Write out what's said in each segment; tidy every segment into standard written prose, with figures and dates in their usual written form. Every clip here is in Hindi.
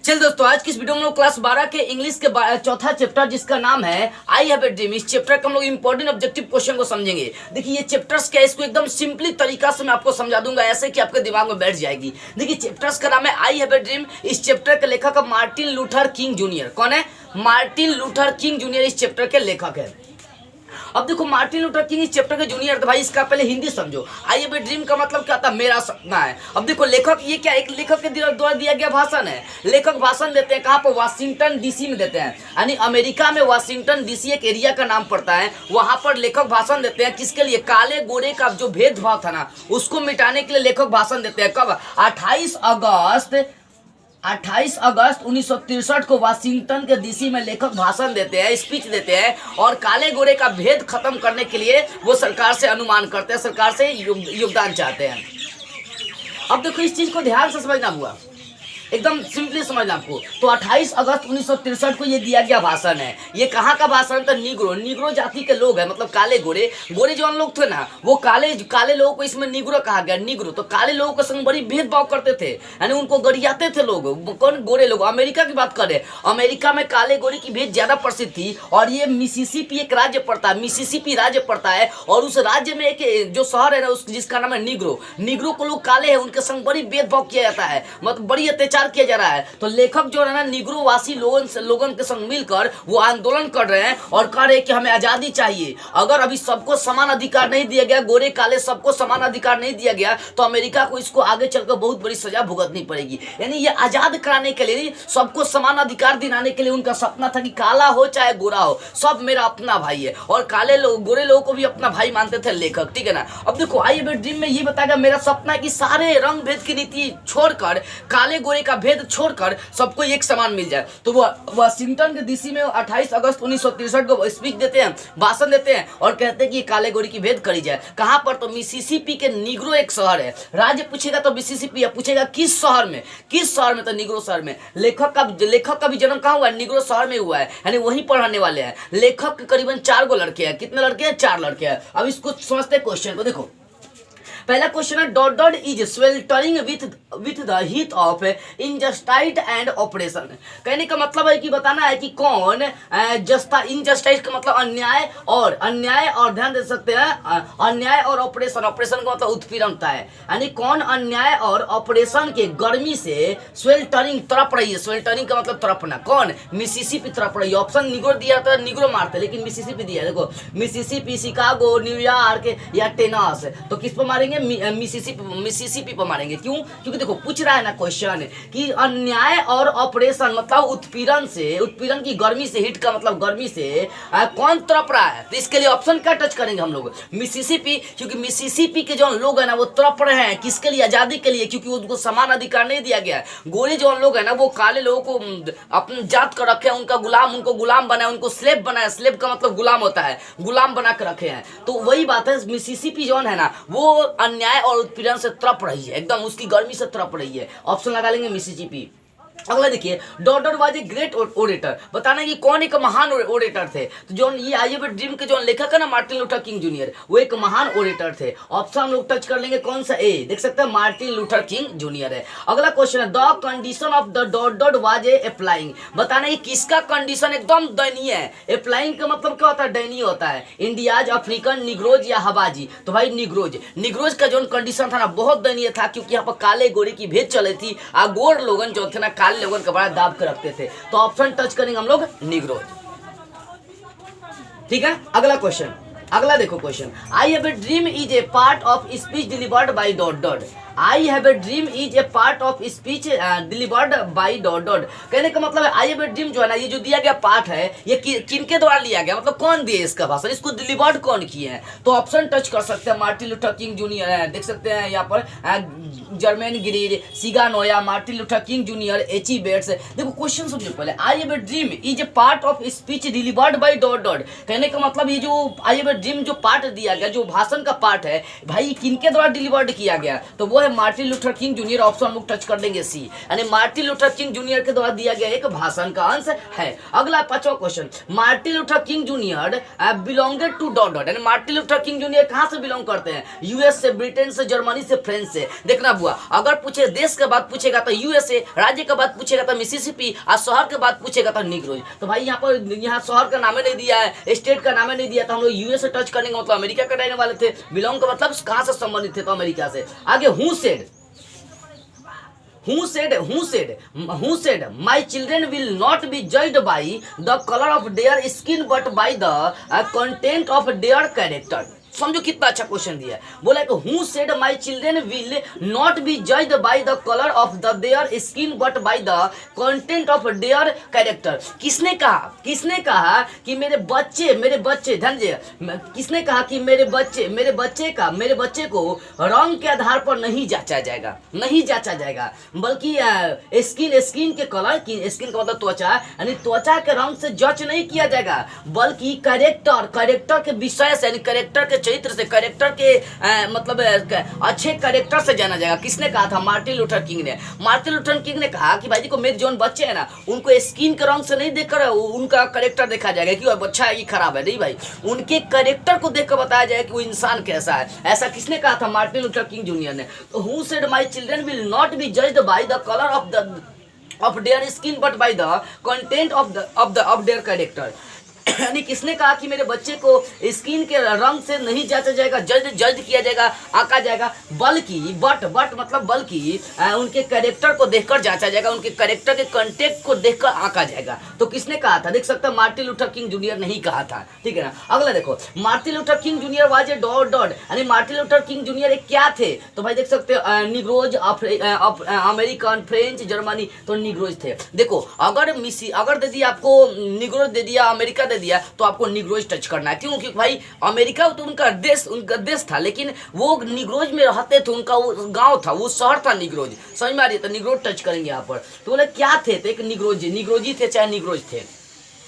चल दोस्तों, आज की इस वीडियो में लोग क्लास 12 के इंग्लिश के चौथा चैप्टर जिसका नाम है आई हैव ए ड्रीम, इस चैप्टर का हम लोग इंपॉर्टेंट ऑब्जेक्टिव क्वेश्चन को समझेंगे। देखिए ये चैप्टर्स क्या है, इसको एकदम सिंपली तरीका से मैं आपको समझा दूंगा ऐसे कि आपके दिमाग में बैठ जाएगी। देखिए चैप्टर्स का नाम है आई हैव ए ड्रीम। इस चैप्टर के लेखक मार्टिन लूथर किंग जूनियर। कौन है? मार्टिन लूथर किंग जूनियर इस चैप्टर के लेखक है। अब देखो मार्टिन लूथर किंग इस चैप्टर के जूनियर, तो भाई इसका पहले हिंदी समझो। आई हैव ए ड्रीम का मतलब क्या था? मेरा सपना है। अब देखो लेखक ये क्या, एक लेखक के द्वारा दिया गया भाषण है। लेखक भाषण देते हैं कहाँ पर? वाशिंगटन डीसी में देते हैं, यानी अमेरिका में वाशिंगटन डीसी एक एरिया का नाम पड़ता है। वहां पर लेखक भाषण देते हैं किसके लिए? काले गोरे का जो भेदभाव था ना, उसको मिटाने के लिए लेखक भाषण देते हैं। कब? 28 अगस्त 1963 को वाशिंगटन के डीसी में लेखक भाषण देते हैं, स्पीच देते हैं और काले गोरे का भेद खत्म करने के लिए वो सरकार से अनुमान करते हैं, सरकार से योगदान चाहते हैं। अब देखो इस चीज को ध्यान से समझना हुआ, एकदम सिंपली समझना आपको। तो 28 अगस्त 1963 को ये दिया गया भाषण है। ये कहाँ का भाषण था? निग्रो जाति के लोग हैं, मतलब काले गोरे जो लोग थे ना, वो काले लोगों को इसमें निग्रो कहा गया। निग्रो तो काले लोगों के संग बड़ी भेदभाव करते थे, यानी उनको गरियाते थे लोग। कौन? गोरे लोग। अमेरिका की बात करें, अमेरिका में काले गोरे की भेद ज्यादा प्रसिद्ध थी। और ये मिसिसिपी एक राज्य पड़ता है, मिसिसिपी राज्य पड़ता है। और उस राज्य में एक जो शहर है ना, जिसका नाम है निग्रो को लोग काले हैं, उनके संग बड़ी भेदभाव किया जाता है, मतलब बड़ी अत्याचार किया जा रहा है। तो लेखक जो है ना, निग्रोवासी लोगों के संग मिलकर वो आंदोलन कर रहे हैं और कह रहे हैं कि हमें आजादी चाहिए। अगर अभी सबको समान अधिकार नहीं दिया गया, गोरे काले सबको समान अधिकार नहीं दिया गया, तो अमेरिका को इसको आगे चलकर बहुत बड़ी सजा भुगतनी पड़ेगी। यानी ये आजाद कराने के लिए, सबको समान अधिकार दिलाने के लिए उनका सपना था कि काला हो चाहे गोरा हो, सब मेरा अपना भाई है। और काले लोग, गोरे लोगों को भी अपना भाई मानते थे लेखक, ठीक है ना। अब देखो आई हैव ए ड्रीम में ये बताया गया, मेरा सपना है कि सारे रंग भेद की नीति छोड़कर, काले गोरे का भेद छोड़कर सबको एक समान मिल जाए। तो वो वाशिंगटन के डीसी में 28 अगस्त 1963 को स्पीच देते हैं, भाषण देते हैं और कहते हैं कि काले गोरे की भेद करी जाए। कहां पर? तो मिसिसिपी के निग्रो एक शहर है। राज्य पूछेगा तो मिसिसिपी है, पूछेगा किस शहर में? तो निग्रो शहर में। लेखक का भी जन्म कहां हुआ है? निग्रो शहर में हुआ है, यानी वहीं पर रहने वाले हैं। लेखक के करीबन 4 गो लड़के हैं। कितने लड़के हैं? 4 लड़के हैं। अब इसको समझते हैं क्वेश्चन को। देखो पहला क्वेश्चन है, dot is sweltering with the heat of injustice and operation. कहने का मतलब है कि बताना है कि कौन इनजस्टिस का मतलब अन्याय और ध्यान दे सकते हैं अन्याय और ऑपरेशन का मतलब उत्पीड़नता है, यानी कौन अन्याय और ऑपरेशन के गर्मी से स्वेल्टरिंग तड़प रही है। स्वेल्टरिंग का मतलब तड़पना। कौन? मिसिसिपी तड़प रही है। ऑप्शन निग्रो दिया था, निग्रो मारते, लेकिन मिसिसिपी दिया। देखो मिसिसिपी, शिकागो, न्यूयॉर्क या टेनेसी, तो किस पर मारेंगे? मिसिसिपी पर मारेंगे। क्यों? क्योंकि देखो पूछ रहा है ना क्वेश्चन कि अन्याय और ऑपरेशन मतलब उत्पीड़न की गर्मी से, हीट का मतलब गर्मी से कौन तड़प रहा है। तो इसके लिए ऑप्शन क्या टच करेंगे हम लोग? मिसिसिपी, क्योंकि मिसिसिपी के जो लोग हैं ना वो तड़प रहे हैं किसके लिए? आजादी के लिए, क्योंकि उनको समान अधिकार नहीं दिया गया। गोरे जो लोग हैं ना, वो काले लोगों को अपनी जात कर रखे हैं, उनको गुलाम बनाए, उनको स्लेव बनाया। स्लेव का मतलब गुलाम होता है, गुलाम बना कर रखे हैं। तो वही बात है, मिसिसिपी जो है ना, वो अन्याय और उत्पीड़न से तड़प रही है, एकदम उसकी गर्मी से तड़प रही है। ऑप्शन लगा लेंगे मिसिसिपी। अगला देखिए, dot was a great orator. बताना कि कौन एक महान ओरेटर थे। तो जो ये आई हैव ए ड्रीम के जो लेखक है ना, मार्टिन लूथर किंग जूनियर, वो एक महान ओरेटर थे। ऑप्शन हम लोग टच कर लेंगे कौन सा? ए, देख सकते हैं मार्टिन लूथर किंग जूनियर है। अगला क्वेश्चन है, the condition of the dot was a applying. बताना कि किसका कंडीशन एकदम दयनीय है। अप्लाइंग का मतलब क्या होता है? दयनीय होता है। इंडियाज, अफ्रीकन, निग्रोज या हवाजी। तो भाई निग्रोज का जो कंडीशन था ना, बहुत दयनीय था, क्योंकि यहाँ पर काले गोरे की भेद चली थी। गोर लोगन जो थे ना, काले लोगों का बड़ा दाब कर रखते थे। तो ऑप्शन टच करेंगे हम लोग निग्रो, ठीक है। अगला देखो question, I have a dream is a part of speech delivered by dot. I have a dream is a part of speech delivered by dot. कहने का मतलब है आई हैव ए ड्रीम जो है ना, ये जो दिया गया पार्ट है, ये किनके द्वारा लिया गया, मतलब कौन दिए इसका भाषण, इसको डिलीवर्ड कौन किए हैं। तो ऑप्शन टच कर सकते हैं, मार्टिन लूथर किंग जूनियर है, देख सकते हैं यहाँ पर जर्मेन ग्रीड, सिगा नोया, मार्टिन लूथर किंग जूनियर, एची बेट्स। देखो क्वेश्चन समझो पहले, I have a dream is a part of speech delivered by dot. कहने का मतलब ये जो आई हैव ए ड्रीम जो पार्ट दिया गया, जो भाषण का पार्ट है, भाई किनके द्वारा डिलीवर्ड किया गया, तो वो है है Martin Luther King junior, option हम लोग टच कर देंगे सी, यानी मार्टिन लूथर किंग जूनियर के द्वारा दिया गया एक भाषण का अंश है। अगला 5वां question, Martin Luther King Junior belonged to dot dot, यानी मार्टिन लूथर किंग जूनियर कहां से बिलोंग करते हैं? यूएस से, ब्रिटेन से, जर्मनी से, फ्रांस से। देखना बुआ, अगर पूछे देश के बाद पूछेगा तो यूएसए, राज्य के बाद पूछेगा तो मिसिसिपी, और शहर के बाद पूछेगा तो निग्रोज। तो भाई यहाँ पर यहाँ शहर का नाम नहीं दिया है, स्टेट का नाम नहीं दिया, तो हम लोग यूएस से टच करेंगे, मतलब अमेरिका के रहने वाले थे। बिलोंग का मतलब कहां से संबंधित थे? तो अमेरिका से। आगे who said my children will not be judged by the color of their skin but by the content of their character। समझो कितना अच्छा क्वेश्चन दिया है। बोला कि who said my children will not be judged by the colour of their skin but by the content of their character. किसने कहा कि मेरे बच्चे ध्यान दीजिए, किसने कहा कि मेरे बच्चे को रंग के आधार पर नहीं जांचा जाएगा, बल्कि स्किन के कलर की, स्किन का मतलब त्वचा, यानी त्वचा के रंग से जज नहीं किया जाएगा, बल्कि कैरेक्टर के विषय से, यानी कैरेक्टर के चरित्र से, कैरेक्टर के मतलब अच्छे कैरेक्टर से जाना जाएगा। किसने कहा था? मार्टिन लूथर किंग ने। मार्टिन लूथर किंग ने कहा कि भाई जी को मेरे जो बच्चे हैं ना, उनको स्किन के रंग से नहीं देखकर उनका कैरेक्टर देखा जाएगा कि वो अच्छा है कि खराब है, नहीं भाई, उनके कैरेक्टर को देखकर बताया जाएगा कि वो इंसान कैसा है। ऐसा किसने कहा था? मार्टिन लूथर किंग जूनियर ने। तो who said my children will not be judged by the colour of their skin but by the content of their character. यानी किसने कहा कि मेरे बच्चे को स्किन के रंग से नहीं जांचा जाएगा, जज किया जाएगा, आंका जाएगा, बल्कि बट मतलब बल्कि उनके कैरेक्टर को देखकर जांचा जाएगा, उनके कैरेक्टर के कंटेंट को देखकर आंका जाएगा। तो किसने कहा था? देख सकते हैं मार्टिन लूथर किंग जूनियर नहीं कहा था, ठीक है ना। अगला देखो, Martin Luther King junior was a dot, यानी मार्टिन लूथर किंग जूनियर एक क्या थे? तो भाई देख सकते हो निग्रोज, अमेरिकन, फ्रेंच, जर्मनी, तो निग्रोज थे। देखो अगर दे दिया आपको निग्रोज, दे दिया अमेरिका, दे दिया, तो आपको निग्रोज टच करना है। क्यों? क्योंकि भाई अमेरिका तो उनका देश था, लेकिन वो निग्रोज में रहते थे, उनका वो गांव था, वो शहर था निग्रोज। समझ में आ रही है? तो निग्रोज टच करेंगे यहाँ पर। तो बोले क्या थे? तो एक निग्रोजी थे, चाहे निग्रोज थे।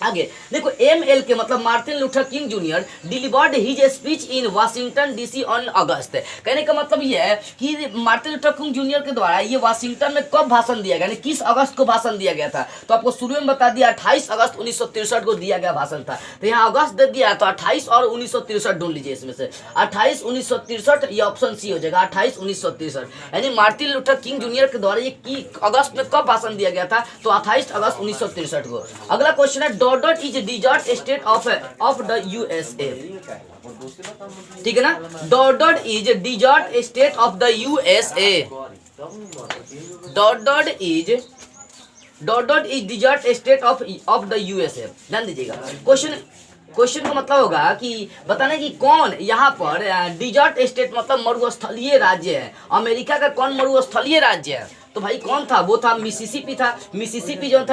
आगे देखो, ML के मतलब Martin Luther King junior delivered his speech in Washington DC on August. कहने का मतलब ये है कि मार्टिन लूथर किंग जूनियर के द्वारा ये वाशिंगटन में कब भाषण दिया गया, यानी किस अगस्त को भाषण दिया गया था? तो आपको शुरू में बता दिया 28 अगस्त 1963 को दिया गया भाषण था। तो यहाँ अगस्त दे दिया, तो 28 और 1963 ढूंढ लीजिए इसमें से। 28 1963, ये ऑप्शन सी हो जाएगा, 28 1963। यानी मार्टिन लूथर किंग जूनियर के द्वारा ये अगस्त में कब भाषण दिया गया था? तो 28 अगस्त 1963 को। अगला क्वेश्चन है, dot is desert state of the USA। ठीक है ना, dot is desert state of the USA। Dot is desert state of the USA। ध्यान दीजिएगा, क्वेश्चन का मतलब होगा कि बताना कि कौन यहाँ पर डिजर्ट स्टेट मतलब मरुस्थलीय राज्य है। अमेरिका का कौन मरुस्थलीय राज्य है? तो भाई कौन था? वो था मिसिसिपी था। मिसिसिपी जो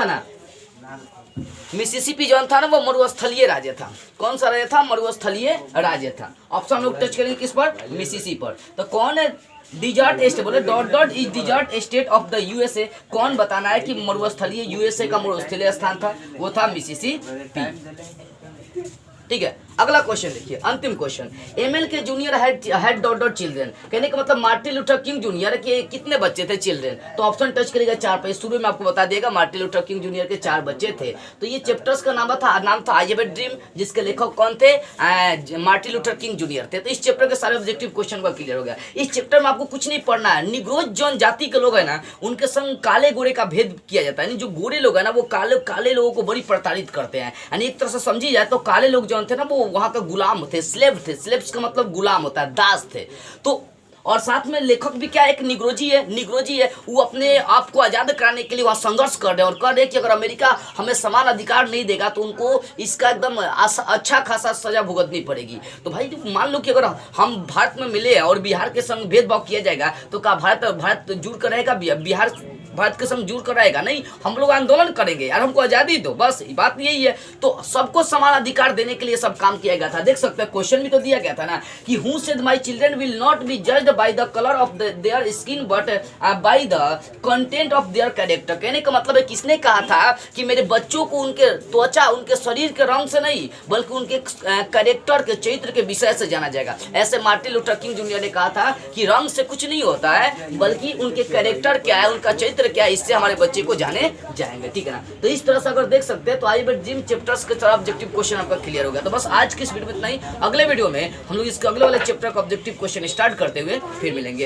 था ना, वो मरुस्थलीय राज्य था। कौन सा राज्य था? मरुस्थलीय राज्य था। ऑप्शन लोग टच करेंगे किस पर? मिसिसिपी पर। तो कौन है डिजर्ट स्टेट? बोले dot is desert state of the USA। कौन बताना है कि मरुस्थलीय USA का मरुस्थलीय स्थान था? वो था मिसिसिपी। ठीक है, अगला क्वेश्चन देखिए, अंतिम क्वेश्चन। ML के जूनियर हैड डॉट चिल्ड्रन। कहने का मतलब मार्टिन लूथर किंग जूनियर के कितने बच्चे थे? चिल्ड्रन। तो ऑप्शन टच करेगा 4 पे। शुरू में आपको बता देगा मार्टिन लूथर किंग जूनियर के 4 बच्चे थे। तो ये चैप्टर्स का नाम था आई हैव ए ड्रीम, जिसके लेखक कौन थे? मार्टिन लूथर किंग जूनियर थे। तो इस चैप्टर के सारे ऑब्जेक्टिव क्वेश्चन का क्लियर हो गया। इस चैप्टर में आपको कुछ नहीं पढ़ना है। निग्रोज जौन जाति के लोग है ना, उनके संग काले गोरे का भेद किया जाता है। जो गोरे लोग है ना, वो काले लोगों को बड़ी प्रताड़ित करते हैं। यानी एक तरह से समझी जाए तो काले लोग जो थे ना, वो वहां का गुलाम थे, स्लेव थे। स्लेव्स का मतलब गुलाम होता है, दास थे। तो और साथ में लेखक भी क्या, एक निग्रोजी है। वो अपने आप को आजाद कराने के लिए वहाँ संघर्ष कर रहे हैं और कह रहे हैं कि अगर अमेरिका हमें समान अधिकार नहीं देगा तो उनको इसका एकदम अच्छा खासा सजा भुगतनी पड़ेगी। तो भाई मान लो कि अगर हम भारत में मिले और बिहार के संग भेदभाव किया जाएगा तो क्या भारत जुड़ कर रहेगा? भारत के संग जुड़ कर रहेगा, नहीं, हम लोग आंदोलन करेंगे यार, हमको आजादी दो, बस बात यही है। तो सबको समान अधिकार देने के लिए सब काम किया गया था। देख सकते हैं क्वेश्चन भी तो दिया गया था ना कि who said my children will not be judged by the colour of their skin but by the content of their character. कहने का मतलब है किसने कहा था कि मेरे बच्चों को उनके त्वचा, उनके शरीर के रंग से नहीं बल्कि उनके कैरेक्टर के, चरित्र के विषय से जाना जाएगा। ऐसे मार्टिन लूथर किंग जूनियर ने कहा था कि रंग से कुछ नहीं होता है बल्कि उनके कैरेक्टर क्या है, उनका चरित्र क्या है, इससे हमारे बच्चे को जाने जाएंगे, ठीक है ना। तो इस तरह से अगर देख सकते हैं तो आई बट जिम चैप्टर्स के सारा ऑब्जेक्टिव क्वेश्चन आपका क्लियर हो गया। तो बस आज की इस वीडियो में इतना ही। अगले वीडियो में हम लोग इसके अगले वाले चैप्टर का ऑब्जेक्टिव क्वेश्चन स्टार्ट करते हुए फिर मिलेंगे।